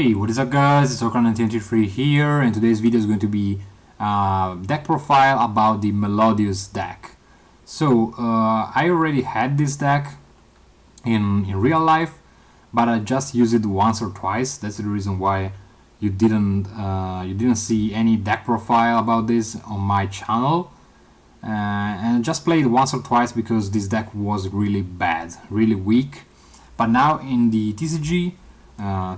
Hey, what is up guys, it's Oka1923 here, and today's video is going to be deck profile about the Melodious deck. So, I already had this deck in real life, but I just used it once or twice. That's the reason why you didn't see any deck profile about this on my channel. And I just played once or twice because this deck was really bad, really weak. But now in the TCG,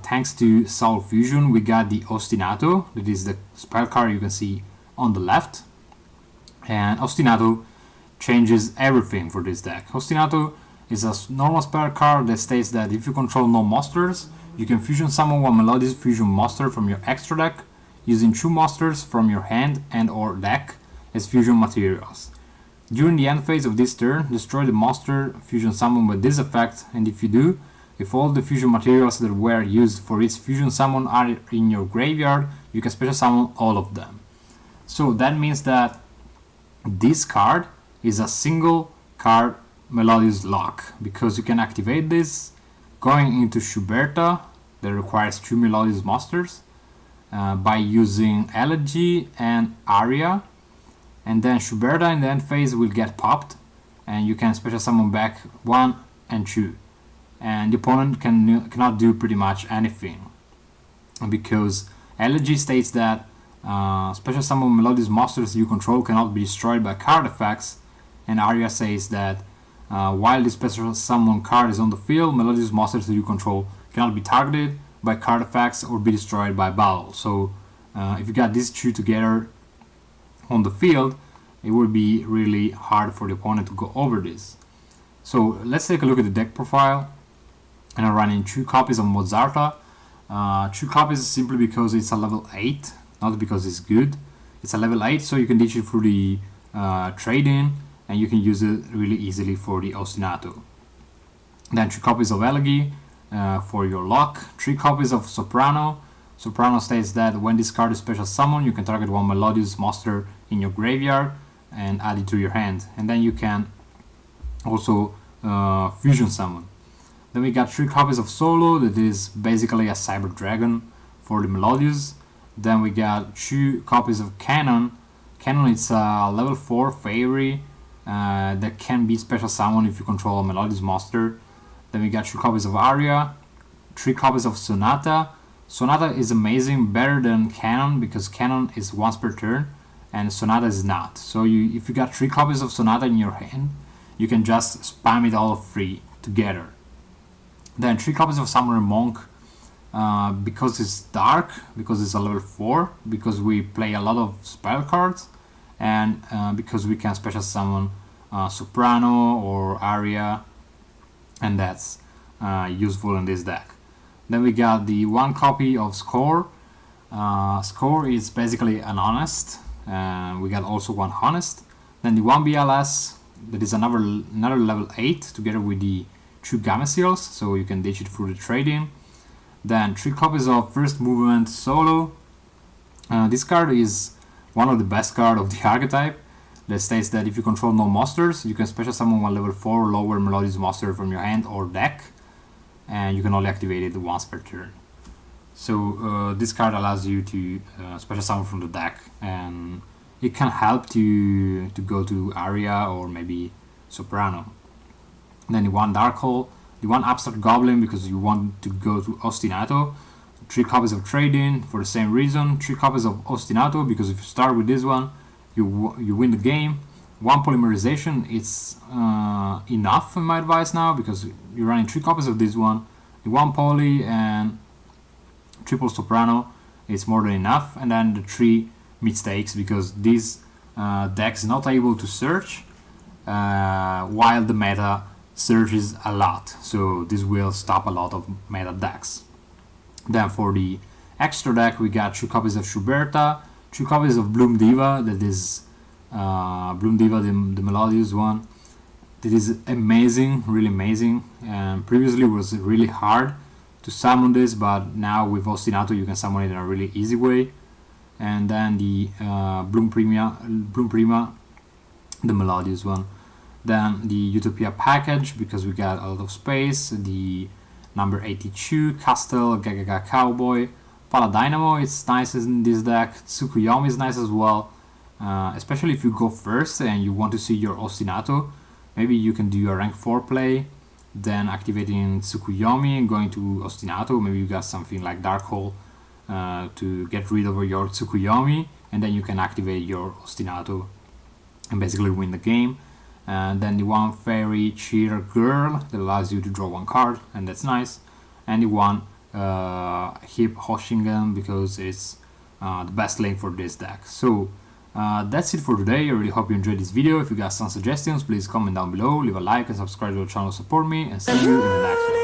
thanks to Soul Fusion, we got the Ostinato. That is the spell card you can see on the left. And Ostinato changes everything for this deck. Ostinato is a normal spell card that states that if you control no monsters, you can fusion summon one Melodious fusion monster from your extra deck using 2 monsters from your hand and or deck as fusion materials. During the end phase of this turn, destroy the monster fusion summon with this effect, and if you do, if all the fusion materials that were used for its fusion summon are in your graveyard, you can special summon all of them. So that means that this card is a single card Melodious lock, because you can activate this going into Schuberta, that requires 2 Melodious monsters, by using Elegy and Aria, and then Schuberta in the end phase will get popped, and you can special summon back 1 and 2. And the opponent cannot do pretty much anything, because Elegy states that special summon Melodious monsters you control cannot be destroyed by card effects, and Aria says that while the special summon card is on the field, Melodious monsters that you control cannot be targeted by card effects or be destroyed by battle. So if you got these two together on the field, it would be really hard for the opponent to go over this. So let's take a look at the deck profile. And I'm running 2 copies of Mozarta. 2 copies simply because it's a level 8, not because it's good. It's a level 8, so you can ditch it through the trade-in, and you can use it really easily for the Ostinato. Then 2 copies of Elegy for your lock. 3 copies of Soprano. Soprano states that when this card is special summon, you can target one Melodious monster in your graveyard and add it to your hand. And then you can also fusion summon. Then we got 3 copies of Solo, that is basically a Cyber Dragon for the Melodious. Then we got 2 copies of Cannon. Cannon is a level 4 fairy that can be special summon if you control a Melodious monster. Then we got 2 copies of Aria, 3 copies of Sonata. Sonata is amazing, better than Cannon, because Cannon is once per turn and Sonata is not. So if you got 3 copies of Sonata in your hand, you can just spam it all free together. Then 3 copies of Samurai Monk, because it's dark, because it's a level 4, because we play a lot of spell cards, and because we can special summon Soprano or Aria, and that's useful in this deck. Then we got the 1 copy of Score. Score is basically an honest, we got also 1 honest. Then the 1 BLS, that is another level 8 together with the 2 Gamma Seals, so you can ditch it through the trade-in. Then 3 copies of First Movement Solo. This card is one of the best cards of the archetype, that states that if you control no monsters, you can special summon one level 4 or lower Melodious monster from your hand or deck, and you can only activate it once per turn. So this card allows you to special summon from the deck, and it can help to go to Aria or maybe Soprano. Then the 1 Dark Hole, the 1 Abstract Goblin, because you want to go to Ostinato. 3 copies of Trade-in for the same reason. 3 copies of Ostinato, because if you start with this one, you win the game. 1 Polymerization, it's enough in my advice now, because you're running 3 copies of this one. The 1 Poly and triple Soprano, it's more than enough. And then the 3 Mistakes, because this deck is not able to search while the meta searches a lot, so this will stop a lot of meta decks. Then for the extra deck, we got 2 copies of Schuberta, 2 copies of Bloom Diva, that is Bloom Diva, the Melodious one. That is amazing, really amazing. Previously it was really hard to summon this, but now with Ostinato you can summon it in a really easy way. And then the Bloom Prima, the Melodious one. Then the Utopia package, because we got a lot of space, the number 82, Castle, Gagaga Cowboy, Paladynamo, it's nice in this deck, Tsukuyomi is nice as well, especially if you go first and you want to see your Ostinato. Maybe you can do a rank 4 play, then activating Tsukuyomi and going to Ostinato. Maybe you got something like Dark Hole to get rid of your Tsukuyomi, and then you can activate your Ostinato and basically win the game. And then the one Fairy Cheer Girl that allows you to draw one card, and that's nice. And the one Hip Hoshingen, because it's the best lane for this deck. So that's it for today. I really hope you enjoyed this video. If you got some suggestions, please comment down below, leave a like and subscribe to the channel to support me, and see you in the next one.